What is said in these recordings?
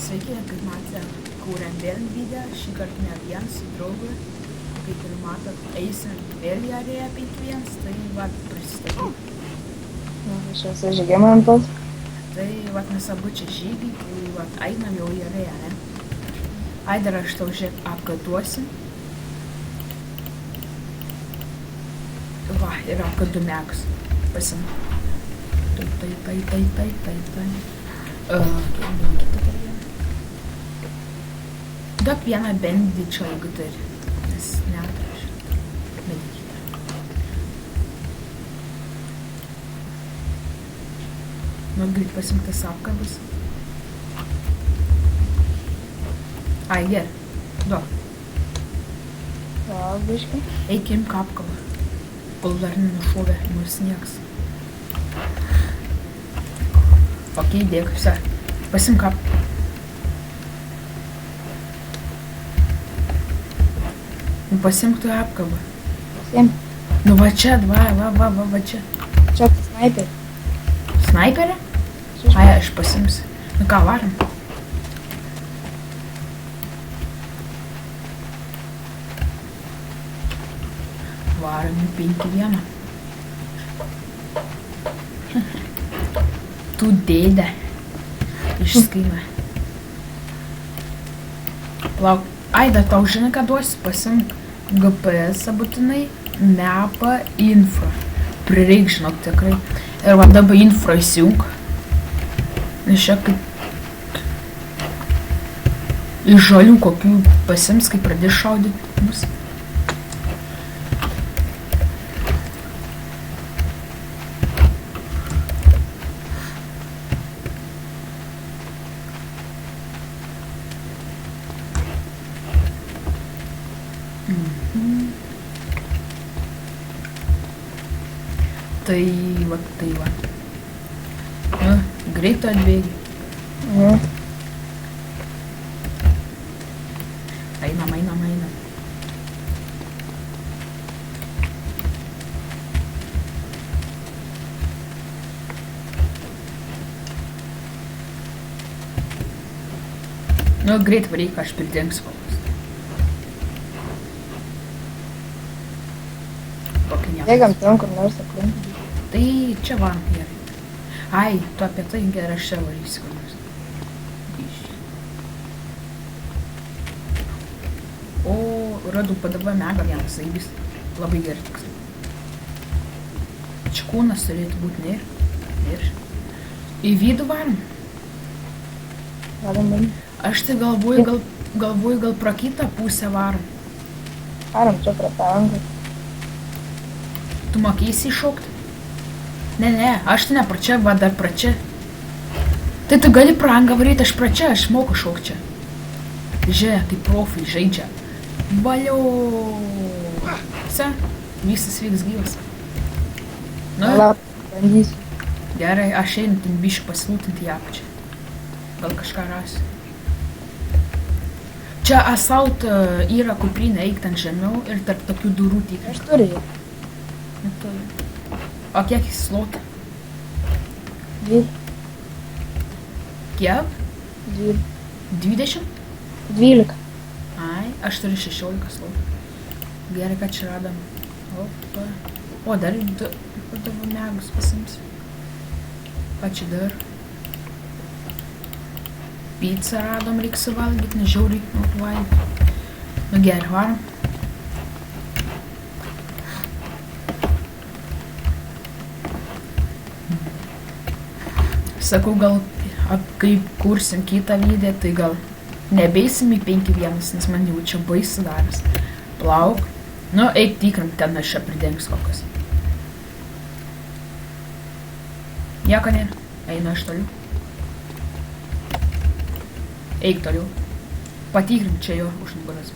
Sveiki, kaip matėte, kūrėm vėl video, šį kartą ne vien su draugu. Kaip ir matot, eisim vėl į arėją 5-1, tai va, prisistatau. Aš esu Žygimantas. Tai va, mes abu čia žygiai, tai va, einam jau į arėją, ne? Ai, dar aš tau žiūrėk apkatuosim. Va, ir apkatu megus. Pasim. Tai. Kitą kartą. Duok vieną bendičio, jeigu turi. Nes neturiu šitą. Bendičio. Nu, greit pasimtas apkabus. Ai, gerai. Duok. Gal, biškai. Eik imk apkabą. Kol dar nenušovė, nors nieks. Ok, dėkui, vse. Pasimk apkabą. Nu, pasimk tu apkabą. Pasim. Nu, va čia, va čia. Čia tai snaiperį. Snaiperė? Ai, aš pasimsiu. Nu ką, varom? Varom į 5-1. Tu dėdė. Išskaina. Lauk. Ai, dar tau žinai, ką duosi, pasimk GPS būtinai, mapą, info. Prireik, žinok, tikrai. Ir va dabar info įsijung. Nes čia kaip iš žalių kokių pasims, kai pradės šaudyti mus. Tai va. Nu, greit atbėgi. Einam. Nu, greit varyk, aš pridengsiu kokius. Bėgam ten, kur nors aplink. Tai čia van, gerai. Ai, tu apie tai gerai, aš čia varysiu kur nors. O, radau padavą megą vienas saibis. Labai gerai tiksliai. Čia kūnas turėtų būti ir. Į vidų varom. Galim man. Aš tai galvoju, gal pro kitą pusę varom. Varom čia prie tango. Tu mokėsi iššokti? Ne, aš tai ne pro čia, va dar pro čia. Tai tu gali pro angą varyti, aš pro čia, aš moku šokti čia. Žiūrėk, kaip profai žaidžia. Valio. Vse, visas vyks gyvas. Nu, Bandysiu. gerai, aš einu ten biškį pasilūtinti į apačią. Gal kažką rasiu. Čia asalt yra kuprinė, eik ten žemiau ir tarp tokių durų tik. Aš turiu. O kiek jis slota? 2. Kiek? 2. 20? 12. Ai, aš turiu 16 slota. Gerai, kad čia radom. Opa. O, dar padavo megus pasimsiu. Ką čia dar? Pizzą radom, reik suvalgyti, nežiauriai valgyti. Nu gerai, varom. Sakau, gal kaip kursim kitą video, tai gal nebeisim į 5-1, nes man jau čia baisu daras. Plauk. Nu, eik tikrint, ten aš čia pridengsiu kokios. Nieko nėra. Einu aš toliau. Eik toliau. Patikrint čia jo už nugaras.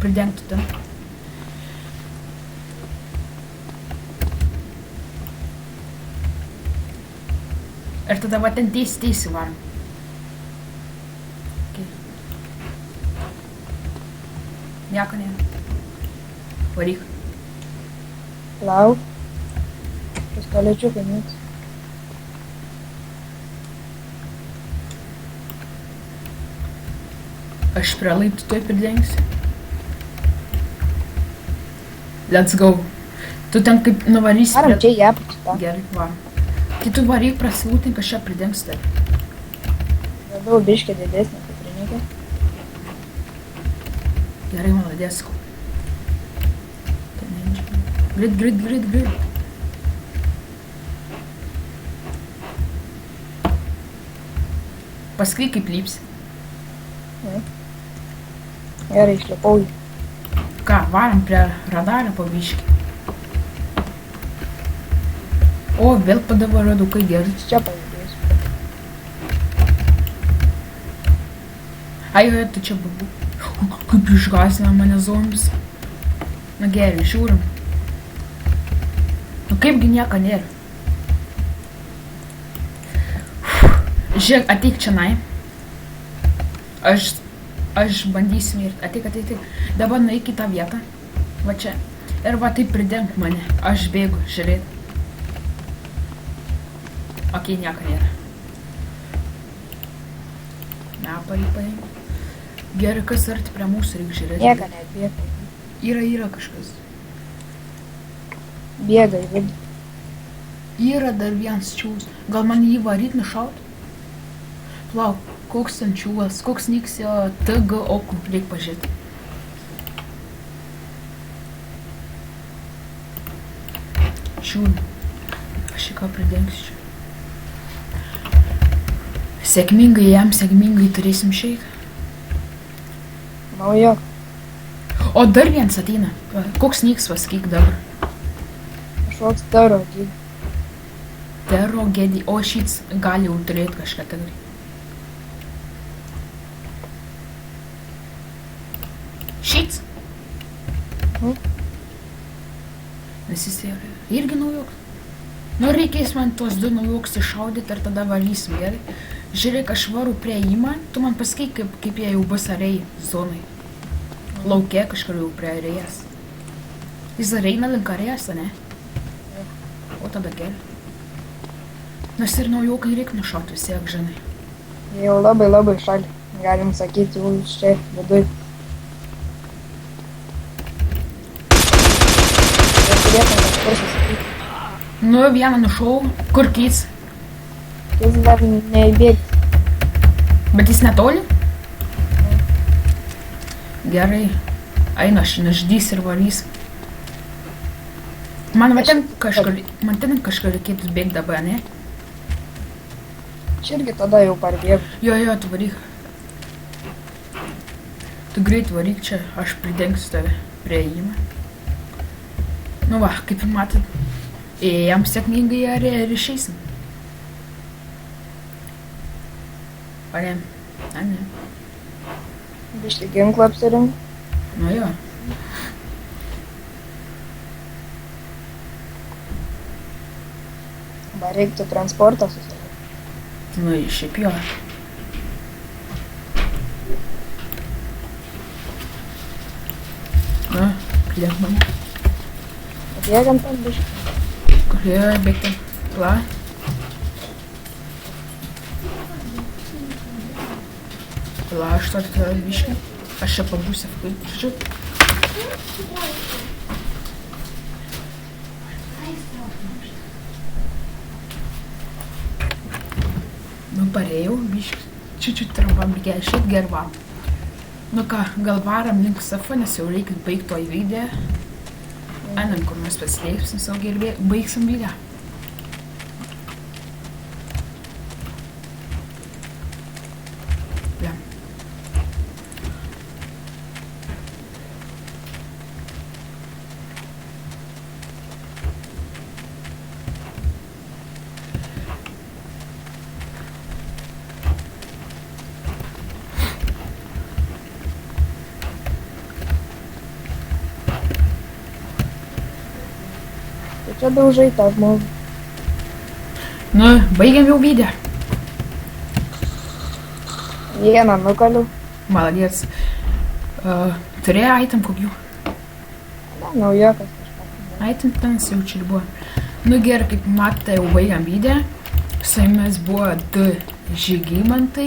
Pridengtų ten. Ir tada va ten teisi varom. Okay. Nieko nėra. Varyk. Lauk. Pistolečiukai niks. Aš prie laiptų tuoj pridengsiu. Let's go. Tu ten kaip nuvarysi Varom čia į apačią, tą. Gerai, varom. Tai tu varyk prasilūtink, aš čia pridengsiu tai. Labiau biškį didesnį, kaip reikia. Gerai, maladės. Grid. Paskui kaip lypsi. Gerai, išlipau jį. Ką, varom prie radarą po biškį. O, vėl padavarodau, kai gerai. Čia pajudėsiu. Ai, tu čia babu. Kaip išgąsdina mane zombis. Na gerai, žiūrim. Nu kaipgi nieko nėra. Žiūrėk, ateik čionai. Aš bandysiu mirti. Ateik. Dabar nueik į tą vietą. Va čia. Ir va taip pridenk mane. Aš bėgu, žiūrėt. Ok, nieko nėra. Paim. Gerai, kas arti prie mūsų, reikia žiūrėti. Nieko neatbėga. Yra kažkas. Bėga į vidų. Yra dar vienas čiūvas. Gal man jį varyt nušaut? Plauk, koks ten čiūvas, koks niksio TG okų, reik pažiūrėti. Žiūrim. Aš į ką pridengsiu. Sėkmingai turėsim šeit. Naujok. O dar vienas ateina. Koks niks vaskyk dabar. Kažkoks taro gydį. Tero gėdį. O šits gali jau turėti kažką tagad. Šits? Nes jis irgi naujok. Nu, reikės man tuos du naujoks iššaudyti ir tada valysim, gerai? Žiūrėk, aš varu prie įmą, tu man pasakyk, kaip jie jau bus arėjai zonai. Lauke kažkur jau prie arėjas. Jis dar eina link arėjas, ne? O tada gerai. Nes ir naujokai reikia nušauti vis tiek, žinai. Jie jau labai šalį. Galim sakyti, jau čia viduj. Ir turėtum kažkur susakyti. Nu, vieną nušau. Kur kits? Jis dar neįbėgti. Bet jis netoli? Gerai. Eina, aš neždys ir varys. Man ten kažkur reikėtų bėgti dabar, ne? Čia irgi tada jau parbėg. Jo, tu varyk. Tu greit varyk čia, aš pridengsiu tave prie įimą. Nu va, kaip ir matot, ėjam sėkmingai ir išeisim. Ar ne? A, ne. Bišti ginklą apsirink. Nu jo. Ba reiktų transportą susirinkti. Nu, šiaip jo. Na, kliek mane. Bėgam tam biški. Kurie bėgti. Pla. Pla, aš tokį turiu biškį. Aš čia pabūsiu, kaip žodžiu. Nu, parėjau, biškį. Čiut trumpam reikia išeit gervam. Nu ką, gal varam link safo, nes jau reikia baigti to video. Einam, kur mes pasileipsim saugiai ir baigsim video. Bliam. Tai čia daužai tą žmogų. Nu, baigiam jau video. Vieną nukaliu. Maladėts. Turėjo item kokių? Na, naujokas kažką. Item ten jau čia buvo. Nu gerai, kaip matote, jau baigiam video. Su jumis buvo 2 Žygimantai.